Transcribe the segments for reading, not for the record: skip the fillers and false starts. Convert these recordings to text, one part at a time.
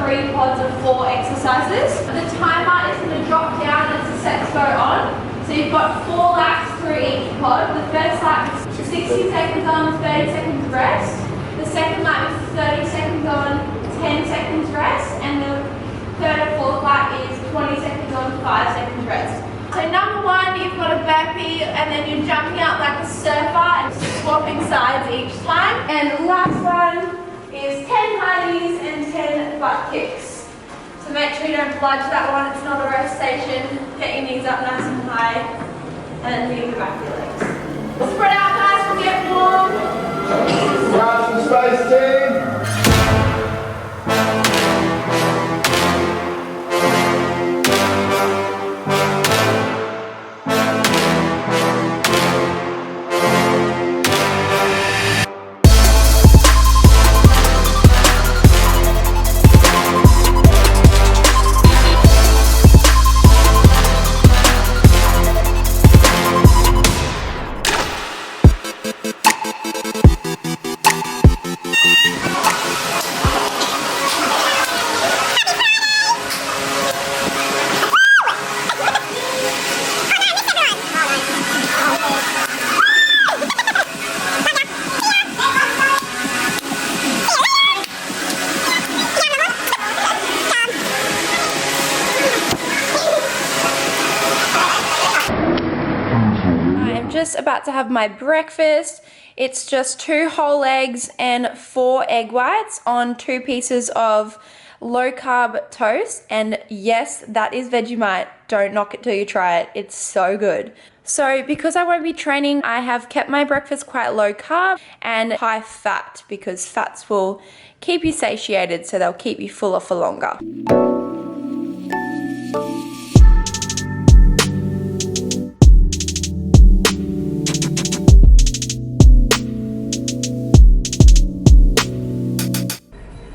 3 pods of 4 exercises. The timer is going to drop down as the sets go on. So you've got 4 laps through each pod. The first lap is 60 seconds on, 30 seconds rest. The second lap is 30 seconds on, 10 seconds rest. And the third and fourth lap is 20 seconds on, 5 seconds rest. So number 1, you've got a burpee and then you're jumping out like a surfer and swapping sides each time. And the last one is 10 hearties and 10 butt kicks. So make sure you don't bludge that one, it's not a rest station. Get your knees up nice and high and lean back your legs. Spread out guys, we'll get warm. Grab some space team. Just about to have my breakfast. It's just 2 whole eggs and 4 egg whites on 2 pieces of low carb toast, and yes, that is Vegemite. Don't knock it till you try it. It's so good. So because I won't be training, I have kept my breakfast quite low carb and high fat, because fats will keep you satiated, so they'll keep you fuller for longer.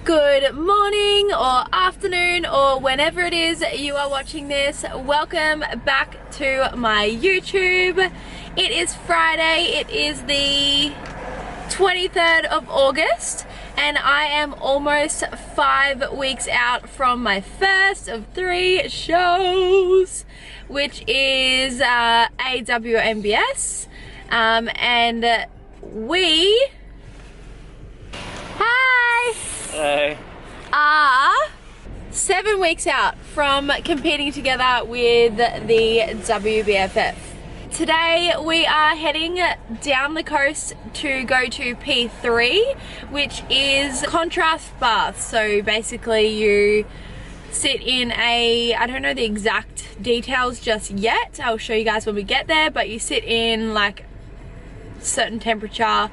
Good morning or afternoon or whenever it is you are watching this. Welcome back to my YouTube. It is Friday. It is the 23rd of August and I am almost 5 weeks out from my first of 3 shows, which is AWNBS, and we... Hi! Hello. Are 7 weeks out from competing together with the WBFF. Today we are heading down the coast to go to P3, which is contrast baths. So basically you sit in a, I don't know the exact details just yet, I'll show you guys when we get there, but you sit in like certain temperature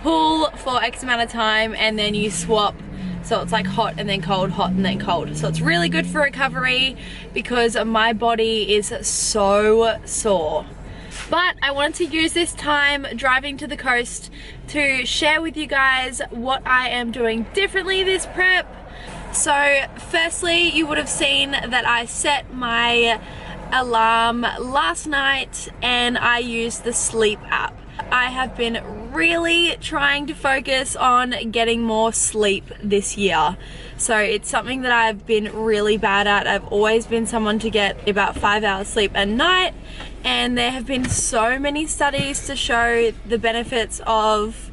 pool for X amount of time and then you swap. So it's like hot and then cold, hot and then cold. So it's really good for recovery because my body is so sore. But I wanted to use this time driving to the coast to share with you guys what I am doing differently this prep. So firstly, you would have seen that I set my alarm last night and I used the sleep app. I have been really trying to focus on getting more sleep this year. So it's something that I've been really bad at. I've always been someone to get about 5 hours sleep a night, and there have been so many studies to show the benefits of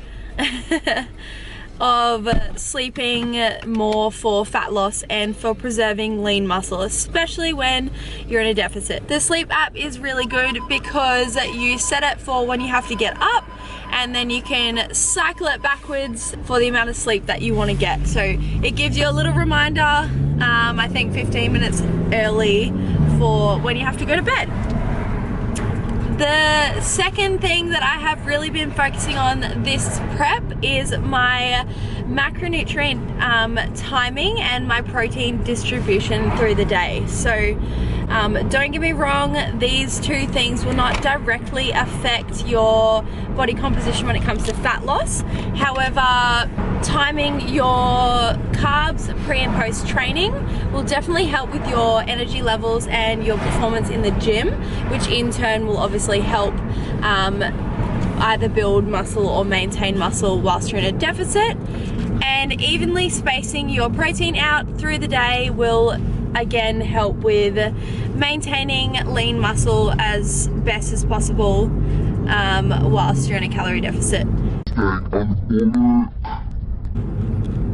of sleeping more for fat loss and for preserving lean muscle, especially when you're in a deficit. The sleep app is really good because you set it for when you have to get up and then you can cycle it backwards for the amount of sleep that you want to get. So it gives you a little reminder, I think 15 minutes early for when you have to go to bed. The second thing that I have really been focusing on this prep is my macronutrient timing and my protein distribution through the day. So don't get me wrong, these 2 things will not directly affect your body composition when it comes to fat loss. However, timing your carbs pre and post training will definitely help with your energy levels and your performance in the gym, which in turn will obviously help either build muscle or maintain muscle whilst you're in a deficit. And evenly spacing your protein out through the day will again help with maintaining lean muscle as best as possible whilst you're in a calorie deficit. Don't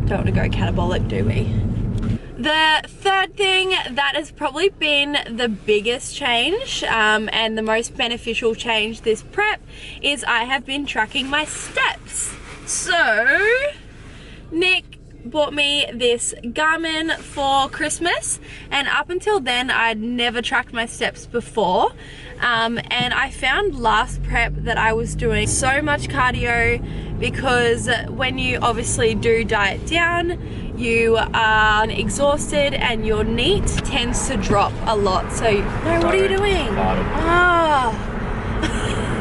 want to go catabolic, do we? The third thing that has probably been the biggest change and the most beneficial change this prep is I have been tracking my steps. So Nick bought me this Garmin for Christmas, and up until then I'd never tracked my steps before, and I found last prep that I was doing so much cardio because when you obviously do diet down, you are exhausted and your NEAT tends to drop a lot. So, no, what are you doing? Ah,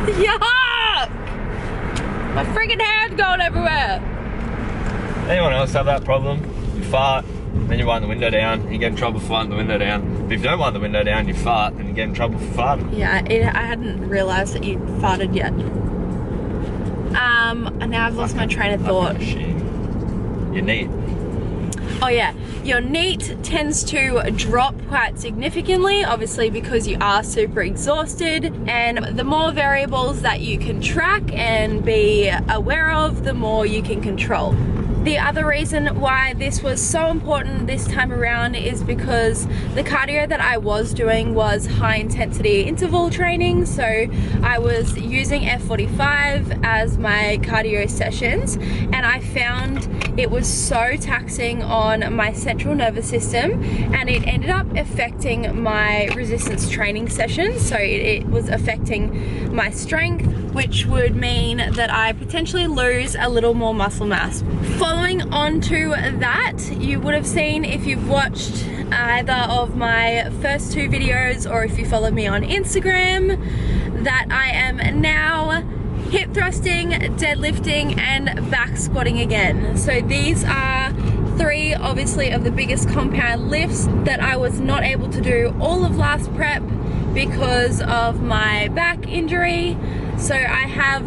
yuck! My freaking hair's going everywhere. Anyone else have that problem? You fart, then you wind the window down, you get in trouble for winding the window down. But if you don't wind the window down, you fart, and you get in trouble for farting. Yeah, I hadn't realised that you'd farted yet. And now I've lost my train of thought. Your NEAT. Oh yeah, your NEAT tends to drop quite significantly, obviously because you are super exhausted, and the more variables that you can track and be aware of, the more you can control. The other reason why this was so important this time around is because the cardio that I was doing was high intensity interval training. So I was using F45 as my cardio sessions, and I found it was so taxing on my central nervous system, and it ended up affecting my resistance training sessions. So it was affecting my strength, which would mean that I potentially lose a little more muscle mass. Following on to that, you would have seen if you've watched either of my first two videos or if you follow me on Instagram, that I am now hip thrusting, deadlifting and back squatting again. So these are three obviously of the biggest compound lifts that I was not able to do all of last prep because of my back injury. So I have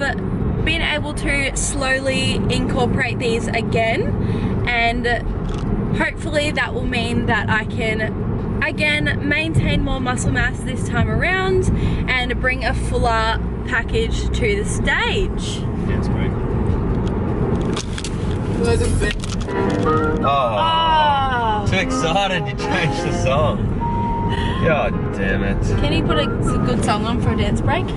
been able to slowly incorporate these again, and hopefully that will mean that I can again maintain more muscle mass this time around and bring a fuller package to the stage. Yeah, it's great. Oh. Too excited you changed the song. God damn it. Can you put a good song on for a dance break?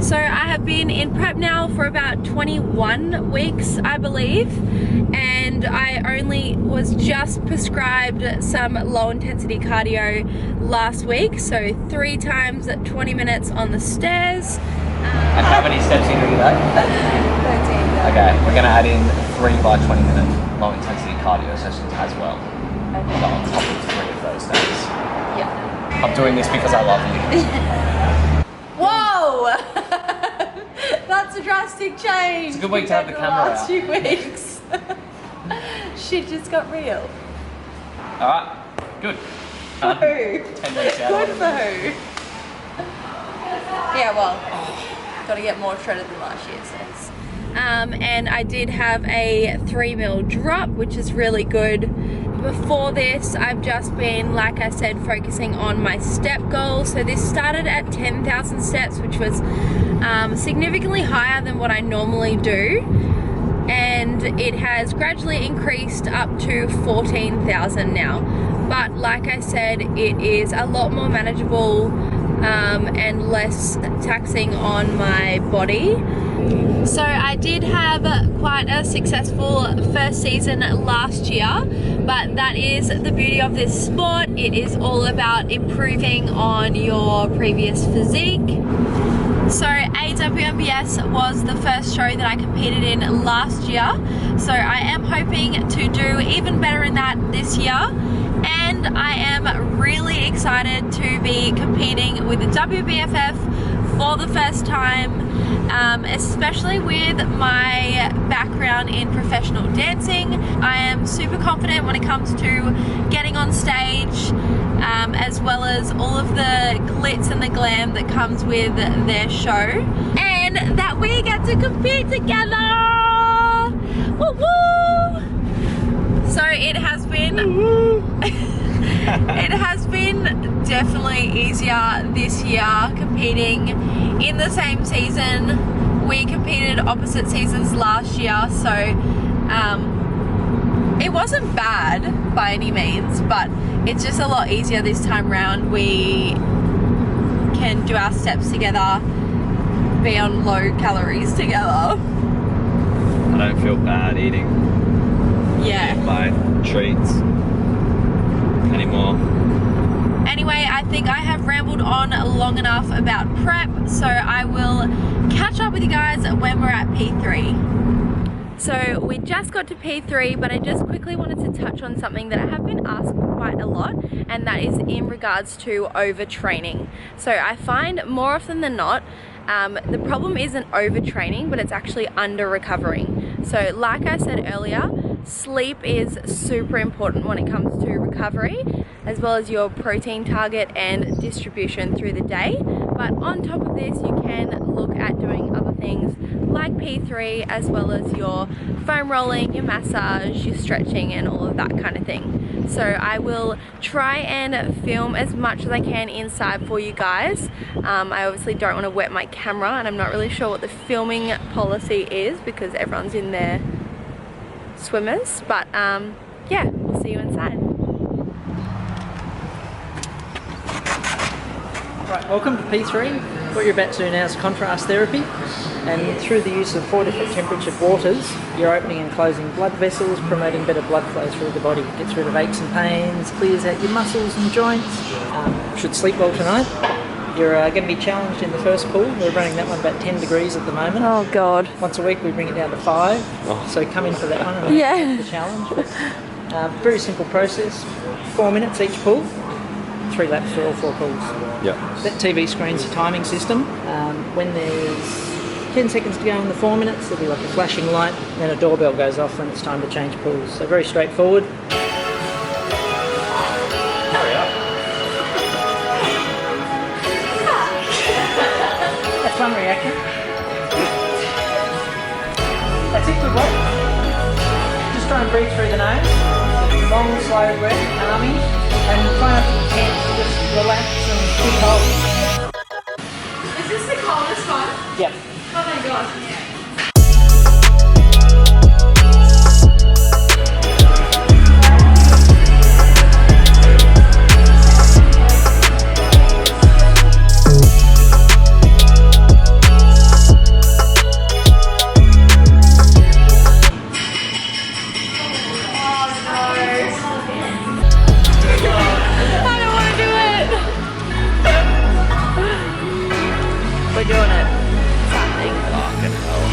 So I have been in prep now for about 21 weeks, I believe, and I only was just prescribed some low intensity cardio last week, so 3 times at 20 minutes on the stairs. And how many steps are you doing today? 13. Okay, we're going to add in 3 by 20 minute low intensity cardio sessions as well. Okay. So on top of 3 of those days. Yeah. I'm doing this because I love you. Whoa! That's a drastic change. It's a good week to have the camera last out. few weeks. Shit just got real. Alright, good. Who? 10 weeks out. Good for who? Yeah, well, gotta get more shredded than last year, so. And I did have a 3 mil drop, which is really good. Before this, I've just been, like I said, focusing on my step goal. So this started at 10,000 steps, which was significantly higher than what I normally do. And it has gradually increased up to 14,000 now. But like I said, it is a lot more manageable and less taxing on my body. So I did have quite a successful first season last year, but that is the beauty of this sport. It is all about improving on your previous physique. So AWNBS was the first show that I competed in last year, so I am hoping to do even better in that this year. And I am really excited to be competing with the WBFF for the first time, especially with my background in professional dancing. I am super confident when it comes to getting on stage, as well as all of the glitz and the glam that comes with their show, and that we get to compete together. Woo woo! So it has been it has been definitely easier this year competing in the same season. We competed opposite seasons last year, so it wasn't bad by any means, but it's just a lot easier this time round. We can do our steps together, be on low calories together. I don't feel bad eating my treats anymore. Anyway, I think I have rambled on long enough about prep, so I will catch up with you guys when we're at P3. So we just got to P3, but I just quickly wanted to touch on something that I have been asked quite a lot, and that is in regards to overtraining. So I find more often than not, the problem isn't overtraining, but it's actually under recovering. So like I said earlier, sleep is super important when it comes to recovery, as well as your protein target and distribution through the day. But on top of this, you can look at doing other things like P3, as well as your foam rolling, your massage, your stretching, and all of that kind of thing. So I will try and film as much as I can inside for you guys. I obviously don't want to wet my camera, and I'm not really sure what the filming policy is because everyone's in their swimmers, but yeah, we'll see you inside. Right, welcome to P3. What you're about to do now is contrast therapy, and through the use of 4 different temperature waters, you're opening and closing blood vessels, promoting better blood flow through the body. Gets rid of aches and pains, clears out your muscles and joints. Should sleep well tonight. You're going to be challenged in the first pool. We're running that one about 10 degrees at the moment. Oh God. Once a week we bring it down to 5, so come in for that one and Yeah. the challenge. But, very simple process, 4 minutes each pool, 3 laps for all 4 pools. Yep. That TV screen's your timing system. When there's 10 seconds to go in the 4 minutes, there'll be like a flashing light, and then a doorbell goes off when it's time to change pools. So very straightforward. Hurry up. That's one reaction. That's it, good work. Just try and breathe through the nose. Long, slow breath, army, and try not to be tense. Just relax and keep hold. Is this the coldest one? Yep. Oh my God. We're doing it. It's happening. Fucking hell.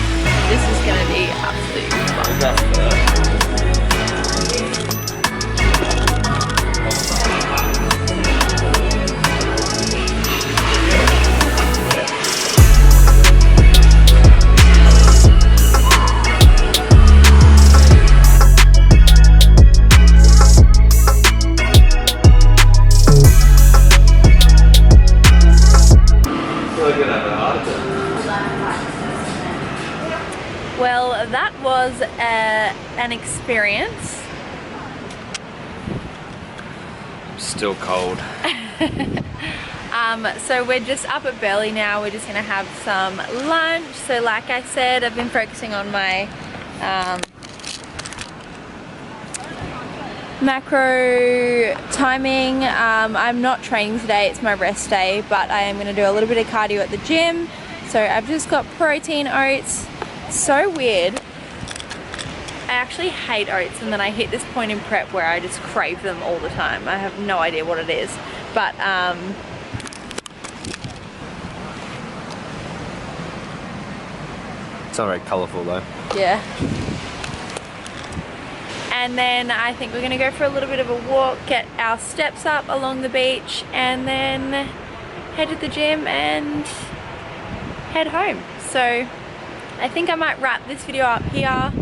This is gonna be absolute fun. Is that Well, that was an experience. still cold? So we're just up at Burleigh now. We're just gonna have some lunch. So like I said, I've been focusing on my macro timing. I'm not training today, it's my rest day, but I am gonna do a little bit of cardio at the gym. So I've just got protein oats. So weird. I actually hate oats, and then I hit this point in prep where I just crave them all the time. I have no idea what it is, but It's not very colourful though. yeah. And then I think we're gonna go for a little bit of a walk, get our steps up along the beach, and then head to the gym and head home. So I think I might wrap this video up here.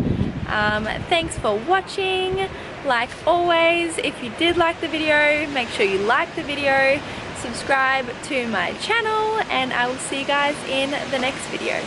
Thanks for watching. Like always, if you did like the video, make sure you like the video, subscribe to my channel, and I will see you guys in the next video.